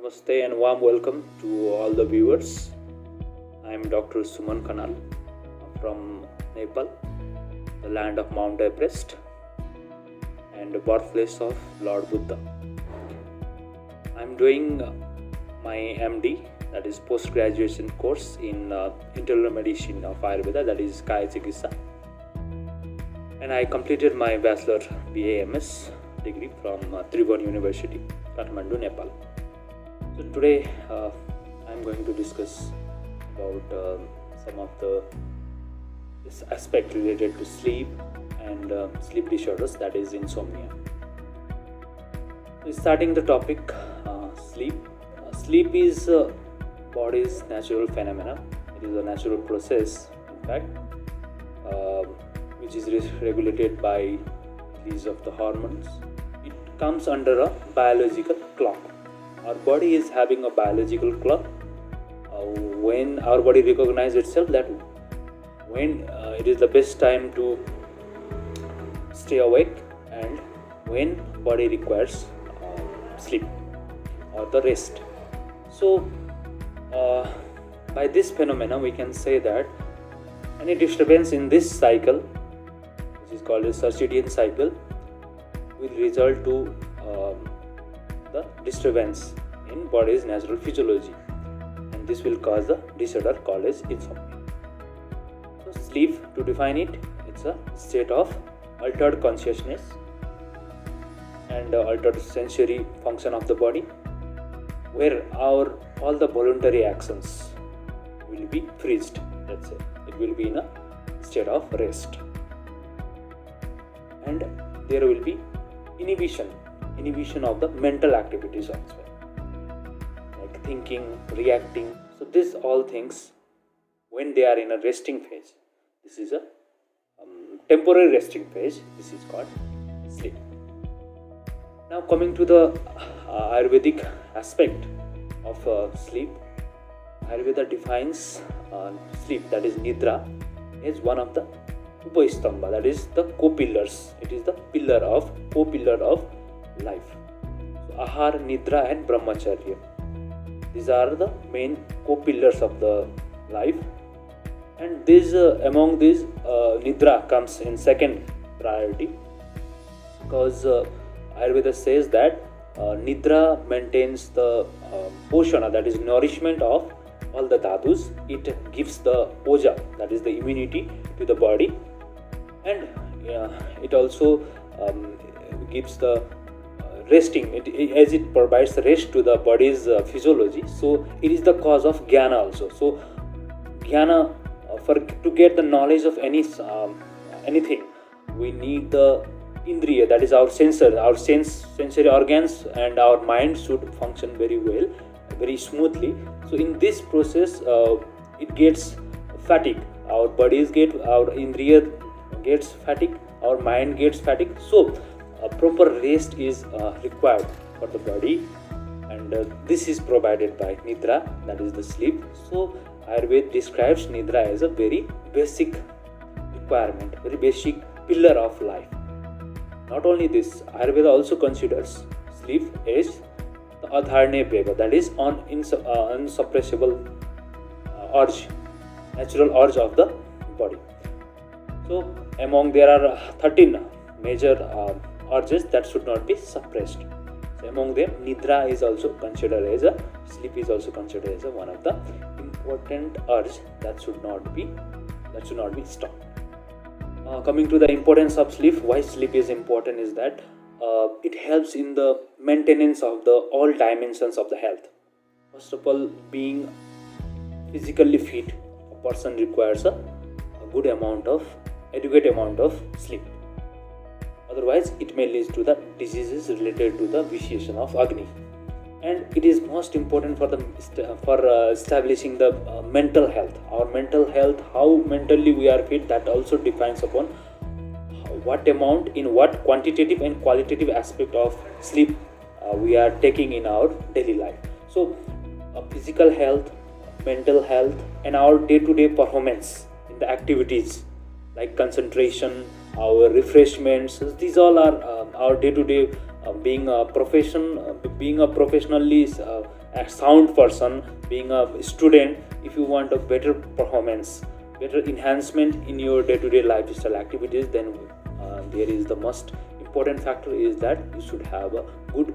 Namaste and warm welcome to all the viewers. I am Dr. Suman Kanal from Nepal, the land of Mount Everest and the birthplace of Lord Buddha. I am doing my MD, that is post-graduation course in internal medicine of Ayurveda, that is Kaya Chikitsa, and I completed my Bachelor BA/MS degree from Tribhuvan University, Kathmandu, Nepal. So today I am going to discuss about some of this aspect related to sleep and sleep disorders, that is insomnia. So starting the topic, sleep. Sleep is body's natural phenomena. It is a natural process, in fact, which is regulated by release of the hormones. It comes under a biological clock. Our body is having a biological clock. When our body recognizes itself that when it is the best time to stay awake and when body requires sleep or the rest. So by this phenomena we can say that any disturbance in this cycle, which is called a circadian cycle, will result to the disturbance in body's natural physiology, and this will cause the disorder called as insomnia. So sleep, to define it, it's a state of altered consciousness and altered sensory function of the body, where all the voluntary actions will be freezed. That's it. It will be in a state of rest, and there will be inhibition of the mental activities as well, like thinking, reacting. So these all things, when they are in a resting phase, this is a temporary resting phase, this is called sleep. Now coming to the Ayurvedic aspect of sleep, Ayurveda defines sleep, that is nidra, as one of the upastamba, that is the co-pillars. It is the co-pillar of life. So ahar, nidra and brahmacharya, these are the main co-pillars of the life, and this among these nidra comes in second priority, because Ayurveda says that nidra maintains the poshana, that is nourishment of all the dhadus. It gives the oja, that is the immunity to the body, and it also gives the resting, as it provides rest to the body's physiology. So it is the cause of jnana also. So jnana, to get the knowledge of anything, we need the indriya, that is our sensory organs, and our mind should function very well, very smoothly. So in this process it gets fatigue, our indriya gets fatigue, our mind gets fatigue. So a proper rest is required for the body, and this is provided by nidra, that is the sleep. So Ayurveda describes nidra as a very basic requirement, very basic pillar of life. Not only this, Ayurveda also considers sleep as the adharne bheva, that is unsuppressible urge, natural urge of the body. So there are 13 major urges that should not be suppressed. So among them, nidra is also considered as sleep is also considered as one of the important urge that should not be stopped. Coming to the importance of sleep, why sleep is important is that it helps in the maintenance of all dimensions of the health. First of all, being physically fit, a person requires a adequate amount of sleep. Otherwise, it may lead to the diseases related to the vitiation of Agni. And it is most important for establishing the mental health. Our mental health, how mentally we are fit, that also depends upon what amount, in what quantitative and qualitative aspect of sleep we are taking in our daily life. So physical health, mental health, and our day-to-day performance in the activities like concentration, our refreshments, these all are our day-to-day being a professionally a sound person, being a student, if you want a better performance, better enhancement in your day-to-day lifestyle activities, then there is the most important factor is that you should have a good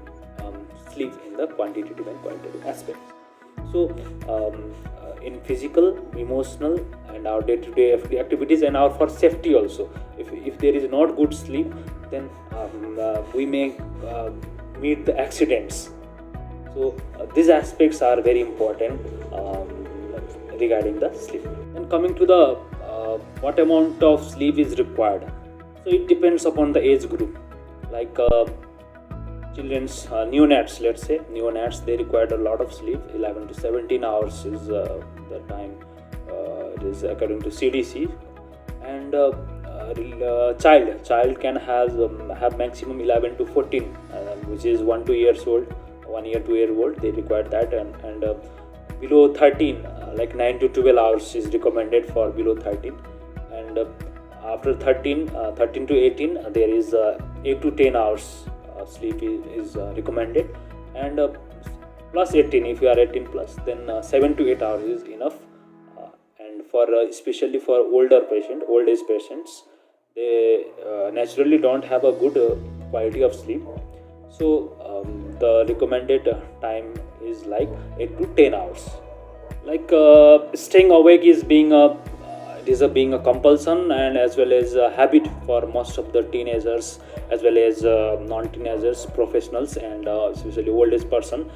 sleep in the quantitative and qualitative aspects. So in physical, emotional, and our day-to-day activities, and our for safety also, if there is not good sleep, then we may meet the accidents. So these aspects are very important regarding the sleep. And coming to the what amount of sleep is required, so it depends upon the age group. Like children's neonates, let's say neonates, they require a lot of sleep. 11 to 17 hours is the time it is according to CDC. And child can have maximum 11 to 14, which is 1 to 2 years old, 1 year 2 year old, they require that. And below 13, like 9 to 12 hours is recommended for below 13. And after 13 to 18, there is 8 to 10 hours sleep is recommended. And plus 18, if you are 18 plus, then 7 to 8 hours is enough. And for especially for old age patients, they naturally don't have a good quality of sleep. So the recommended time is like 8 to 10 hours. Like staying awake is being a being a compulsion, and as well as a habit for most of the teenagers, as well as non-teenagers, professionals, and especially old age person.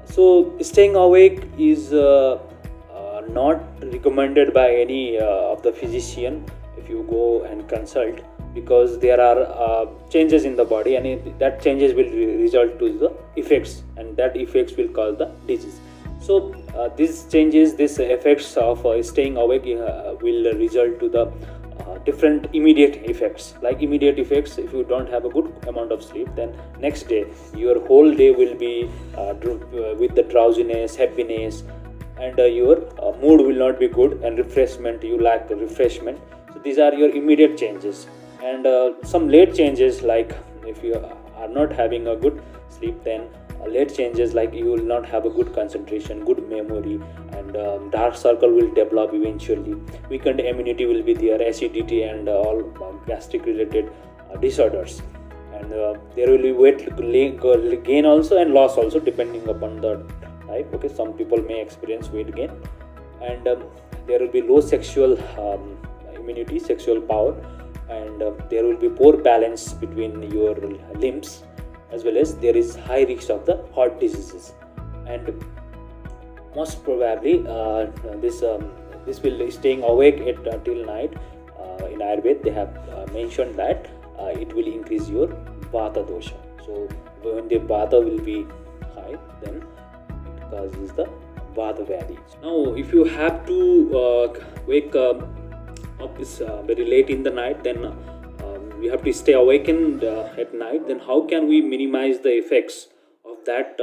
So staying awake is not recommended by any of the physician if you go and consult, because there are changes in the body, and that changes will result to the effects, and that effects will cause the disease. So these changes, these effects of staying awake will result to the different immediate effects. Like immediate effects, if you don't have a good amount of sleep, then next day your whole day will be with the drowsiness, happiness, and your mood will not be good, and refreshment, you lack refreshment. So these are your immediate changes. And some late changes, like if you are not having a good sleep, then late changes like you will not have a good concentration, good memory, and dark circle will develop eventually. Weakened immunity will be there, acidity, and all gastric related disorders. And there will be weight gain also, and loss also, depending upon the type. Okay, some people may experience weight gain. And there will be low sexual immunity, sexual power, and there will be poor balance between your limbs, as well as there is high risk of the heart diseases. And most probably this will staying awake till night. In Ayurveda they have mentioned that it will increase your Vata dosha. So when the Vata will be high, then it causes the Vata Vyadhi. Now if you have to wake up very late in the night, then we have to stay awakened at night. Then how can we minimize the effects of that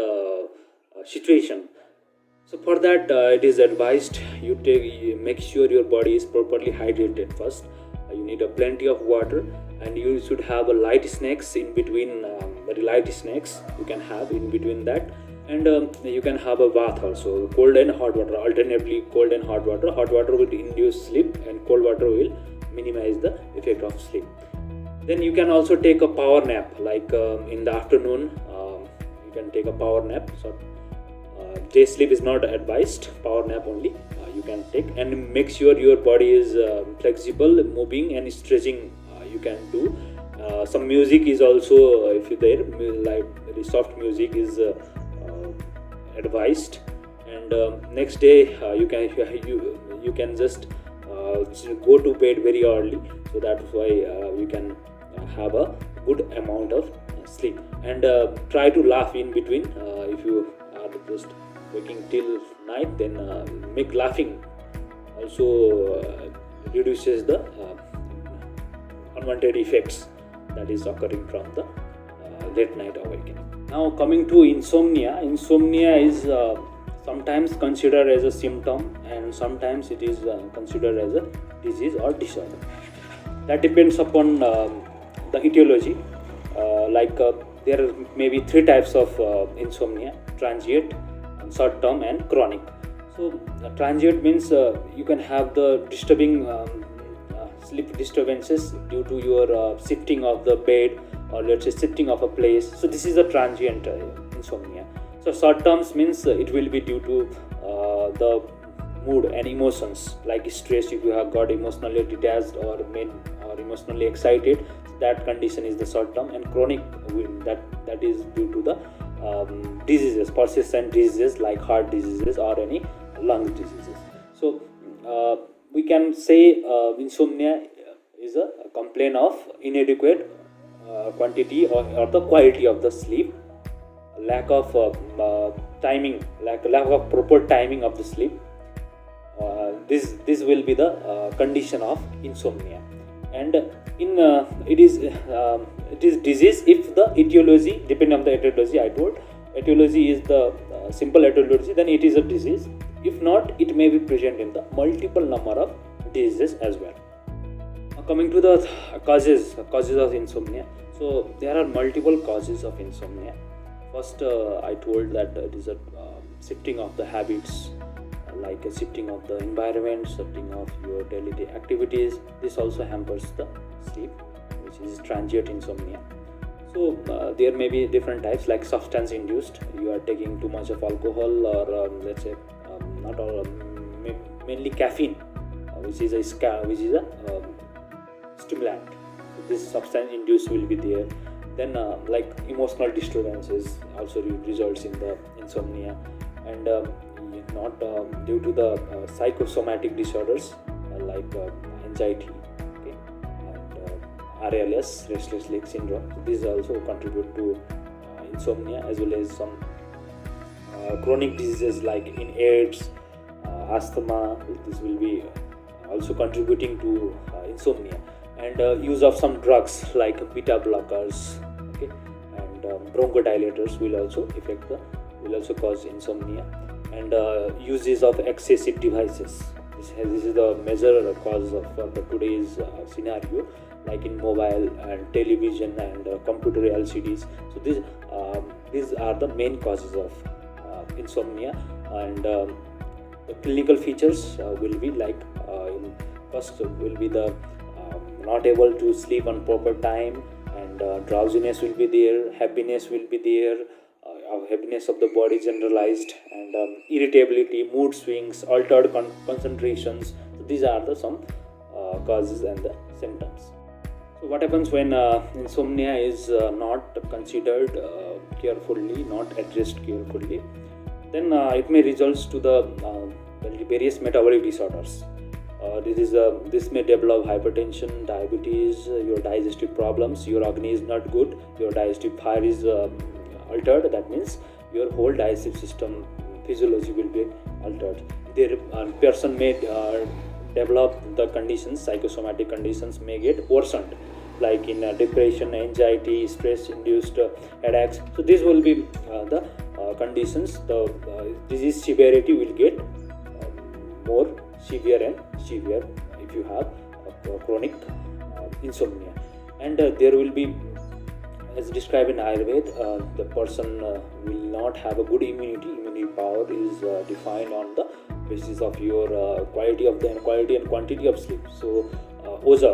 situation? So for that, it is advised you make sure your body is properly hydrated first. You need a plenty of water, and you should have a light snacks in between. Very light snacks you can have in between that. And you can have a bath also, cold and hot water, alternatively cold and hot water. Hot water will induce sleep, and cold water will minimize the effect of sleep. Then you can also take a power nap, like in the afternoon you can take a power nap. So day sleep is not advised, power nap only you can take. And make sure your body is flexible, moving and stretching you can do. Some music is also, if you there, like very soft music is advised. And next day you can just go to bed very early, so that's why you can have a good amount of sleep. And try to laugh in between. If you are just waking till night, then make laughing also reduces the unwanted effects that is occurring from the late night awakening. Now coming to insomnia is sometimes considered as a symptom, and sometimes it is considered as a disease or disorder. That depends upon the etiology. There may be three types of insomnia: transient, short term and chronic. So transient means you can have the disturbing sleep disturbances due to your shifting of the bed, or let's say shifting of a place. So this is a transient insomnia. So short terms means it will be due to the mood and emotions, like stress. If you have got emotionally detached or emotionally excited, that condition is the short term. And chronic, that is due to the diseases, persistent diseases like heart diseases or any lung diseases. So we can say insomnia is a complaint of inadequate quantity or the quality of the sleep, lack of timing, lack of proper timing of the sleep. This will be the condition of insomnia. And it is disease if the etiology, depending on the etiology. I told etiology is the simple etiology, then it is a disease. If not, it may be present in the multiple number of diseases as well. Coming to the causes of insomnia. So there are multiple causes of insomnia. First, I told that it is a shifting of the habits, like a shifting of the environment, shifting of your daily activities. This also hampers the sleep, which is transient insomnia. So there may be different types, like substance induced. You are taking too much of alcohol, or let's say not all, mainly caffeine, which is a stimulant. So this substance induced will be there. Then like emotional disturbances also results in the insomnia. And not due to the psychosomatic disorders like anxiety, okay, and RLS, restless leg syndrome. So these also contribute to insomnia, as well as some chronic diseases like in AIDS, asthma. This will be also contributing to insomnia. And use of some drugs like beta blockers, okay, and bronchodilators will also cause insomnia. And uses of excessive devices. This is the major cause of the today's scenario, like in mobile and television and computer LCDs. So these are the main causes of insomnia. And the clinical features will be like first will be the not able to sleep on proper time, and drowsiness will be there, happiness will be there, heaviness of the body generalized, and irritability, mood swings, altered concentrations. So these are the some causes and the symptoms. So what happens when insomnia is not considered carefully, not addressed carefully? Then it may result to the various metabolic disorders. This may develop hypertension, diabetes, your digestive problems. Your agni is not good, your digestive fire is altered. That means your whole digestive system physiology will be altered. The person may develop the conditions, psychosomatic conditions may get worsened, like in depression, anxiety, stress induced headaches. So these will be the conditions. The disease severity will get more severe and severe if you have chronic insomnia. And there will be, as described in Ayurveda, the person will not have a good immunity. Immunity power is defined on the basis of your quality and quantity of sleep. So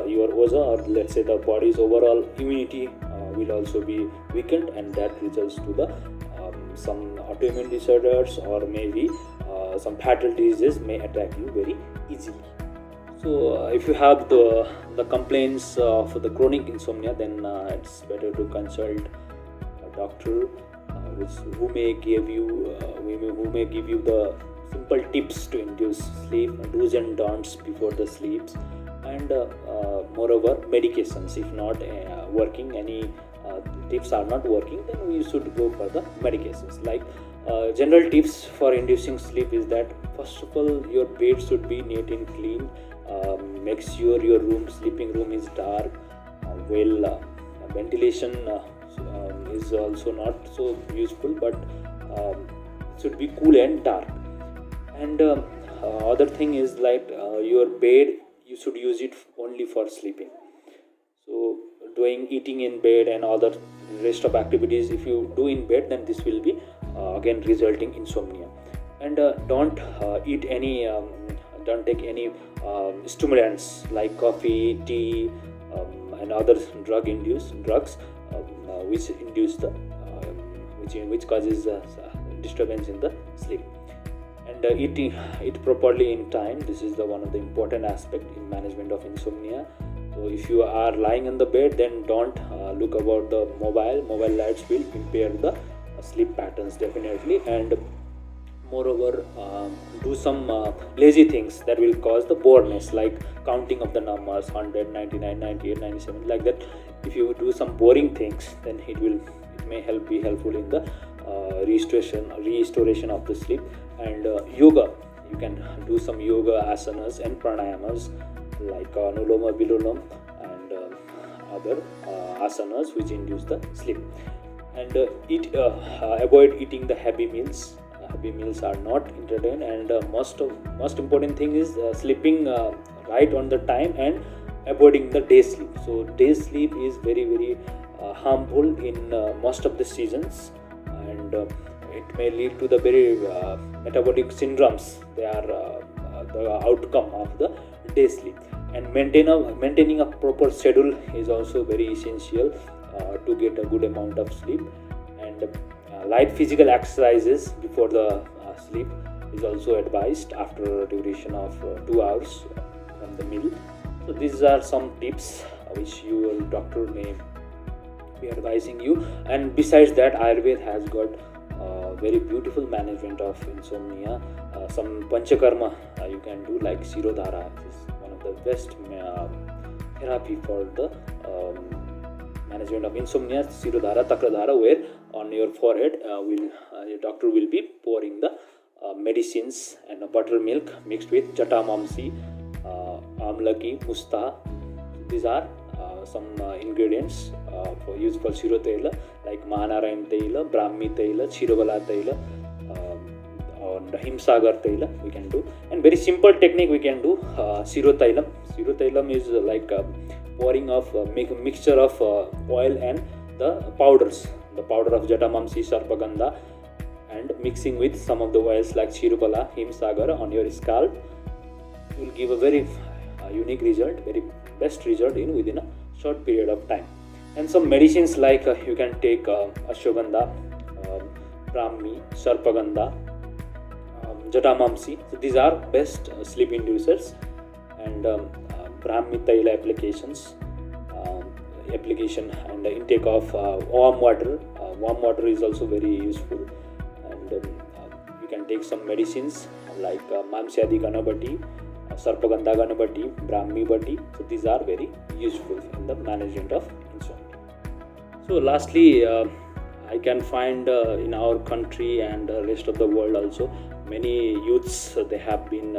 your OZA, or let's say the body's overall immunity will also be weakened, and that results to the some autoimmune disorders, or maybe some fatal diseases may attack you very easily. So if you have the complaints of the chronic insomnia, then it's better to consult a doctor who may give you the simple tips to induce sleep, do's and don'ts before the sleeps, and moreover medications. If not working, any tips are not working, then we should go for the medications. Like general tips for inducing sleep is that, first of all, your bed should be neat and clean. Make sure your sleeping room is dark. Ventilation is also not so useful, but should be cool and dark. And other thing is like your bed, you should use it only for sleeping. So eating in bed and other rest of activities, if you do in bed, then this will be again resulting insomnia. And don't take any stimulants like coffee, tea, and other drug-induced drugs, which induce the which causes disturbance in the sleep. And eating it properly in time, this is the one of the important aspect in management of insomnia. So if you are lying on the bed, then don't look about the mobile lights will impair the sleep patterns definitely. And moreover, do some lazy things that will cause the boredness, like counting of the numbers 100, 99, 98, 97, like that. If you do some boring things, then it may be helpful in the restoration of the sleep. And yoga, you can do some yoga asanas and pranayamas like anuloma viloma and other asanas which induce the sleep. And avoid eating the heavy meals. Heavy meals are not entertained. And most important thing is sleeping right on the time and avoiding the day sleep. So day sleep is very harmful in most of the seasons, and it may lead to the very metabolic syndromes. They are the outcome of the day sleep. And maintaining a proper schedule is also very essential to get a good amount of sleep. And light physical exercises before the sleep is also advised after a duration of 2 hours from the meal. So these are some tips which your doctor may be advising you. And besides that, Ayurveda has got very beautiful management of insomnia. Some panchakarma you can do, like Shirodhara. This is one of the best therapy for the management of insomnia. Shirodhara, Takradhara, where on your forehead your doctor will be pouring the medicines and buttermilk mixed with Jatamamsi, Amlaki, Musta. These are some ingredients for use for Shirotela, like Mahanarayan Taila, Brahmi Taila, Chirabala Taila, and Himsagar Taila we can do. And very simple technique we can do, Sirotailam. Sirotailam is like pouring of make a mixture of oil and the powders, the powder of Jatamamsi, Sarpagandha, and mixing with some of the oils like Chirubala, Himsagar on your scalp. It will give a very unique result, very best result within a short period of time. And some medicines like you can take Ashwagandha, Brahmi, Sarpagandha, Jatamamsi. So these are best sleep inducers. And Brahmi Taila application and intake of warm water. Warm water is also very useful. And you can take some medicines like Mamsyadi Ganabati, Sarpagandha Ganabati, Brahmi Bati. So these are very useful in the management of insomnia. So lastly, I can find in our country and the rest of the world also, many youths they have been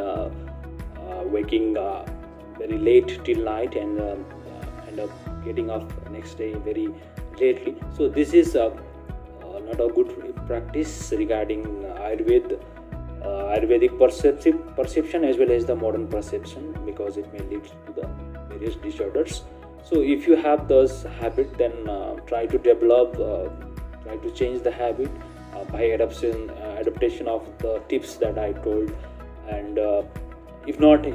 waking very late till night and end up getting up next day very lately. So this is not a good practice regarding Ayurvedic perception as well as the modern perception, because it may lead to the various disorders. So if you have those habits, then try to develop, try to change the habit by adaptation of the tips that I told. And if not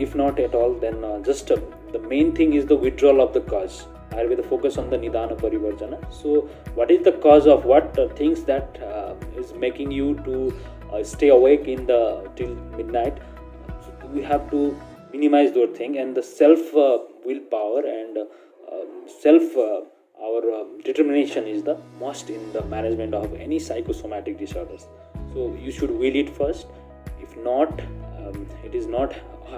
at all, then just the main thing is the withdrawal of the cause. Ayurveda focus on the Nidana Parivarjana. So what is the cause of what things that is making you to stay awake till midnight? So we have to minimize those things, and the self willpower and our determination is the must in the management of any psychosomatic disorders. So you should will it first. If not, it is not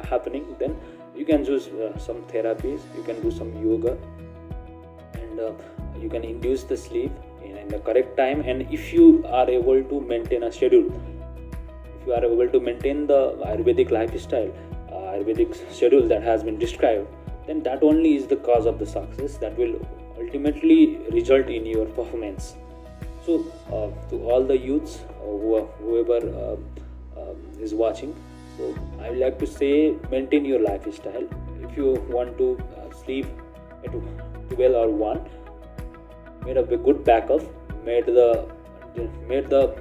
happening, then you can use some therapies, you can do some yoga, and you can induce the sleep in the correct time. And if you are able to maintain a schedule, if you are able to maintain the Ayurvedic lifestyle, Ayurvedic schedule that has been described, then that only is the cause of the success that will ultimately result in your performance. So to all the youths, whoever is watching, so I would like to say, maintain your lifestyle. If you want to sleep at 12 or 1, made a good backup, made the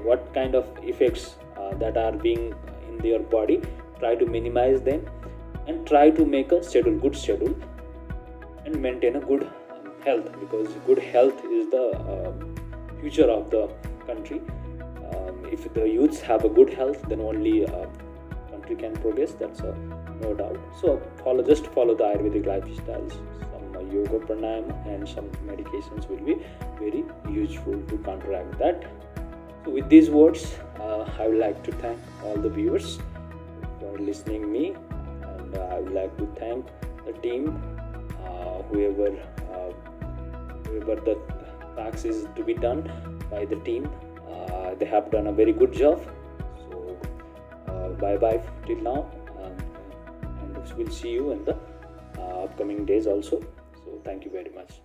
what kind of effects that are being in your body, try to minimize them, and try to make a good schedule, and maintain a good health, because good health is the future of the country. If the youths have a good health, then only country can progress. That's no doubt. So just follow the Ayurvedic lifestyles. Some yoga, pranayama, and some medications will be very useful to counteract that. So with these words, I would like to thank all the viewers for listening me, and I would like to thank the team, whoever the task is to be done by the team. They have done a very good job. So bye bye till now, and we'll see you in the upcoming days also. So thank you very much.